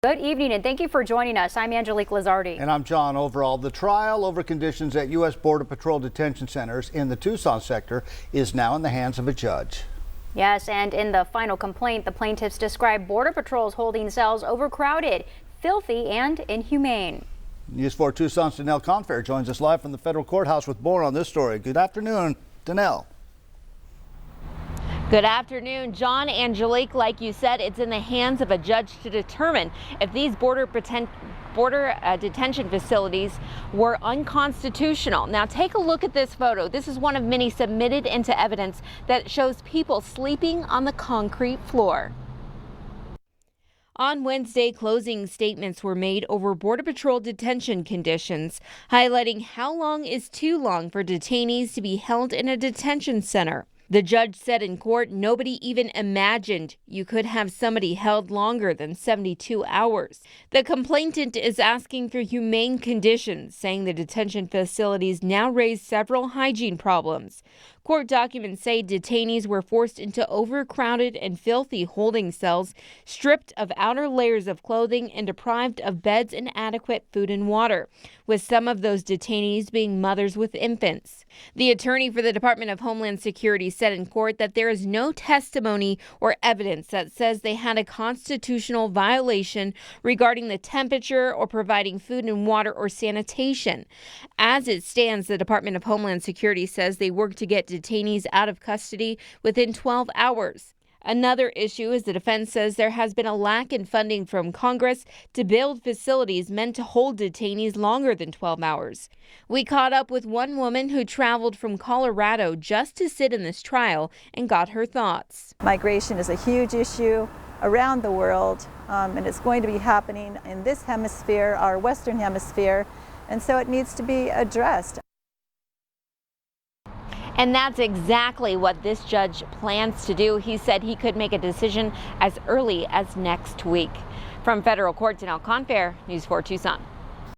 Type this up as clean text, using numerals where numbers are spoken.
Good evening and thank you for joining us. I'm Angelique Lizardi. And I'm John Overall. The trial over conditions at U.S. Border Patrol detention centers in the Tucson sector is now in the hands of a judge. Yes, and in the final complaint, the plaintiffs describe Border Patrol's holding cells overcrowded, filthy, and inhumane. News 4 Tucson's Danelle Confair joins us live from the federal courthouse with more on this story. Good afternoon, Danelle. Good afternoon, John. Angelique, like you said, it's in the hands of a judge to determine if these border detention facilities were unconstitutional. Now take a look at this photo. This is one of many submitted into evidence that shows people sleeping on the concrete floor. On Wednesday, closing statements were made over Border Patrol detention conditions, highlighting how long is too long for detainees to be held in a detention center. The judge said in court nobody even imagined you could have somebody held longer than 72 hours. The complainant is asking for humane conditions, saying the detention facilities now raise several hygiene problems. Court documents say detainees were forced into overcrowded and filthy holding cells, stripped of outer layers of clothing and deprived of beds and adequate food and water, with some of those detainees being mothers with infants. The attorney for the Department of Homeland Security said in court that there is no testimony or evidence that says they had a constitutional violation regarding the temperature or providing food and water or sanitation. As it stands, the Department of Homeland Security says they work to get detainees out of custody within 12 hours. Another issue is the defense says there has been a lack in funding from Congress to build facilities meant to hold detainees longer than 12 hours. We caught up with one woman who traveled from Colorado just to sit in this trial and got her thoughts. Migration is a huge issue around the world, and it's going to be happening in this hemisphere, our Western hemisphere, and so it needs to be addressed. And that's exactly what this judge plans to do. He said he could make a decision as early as next week. From federal court, Danelle Confair, News 4 Tucson.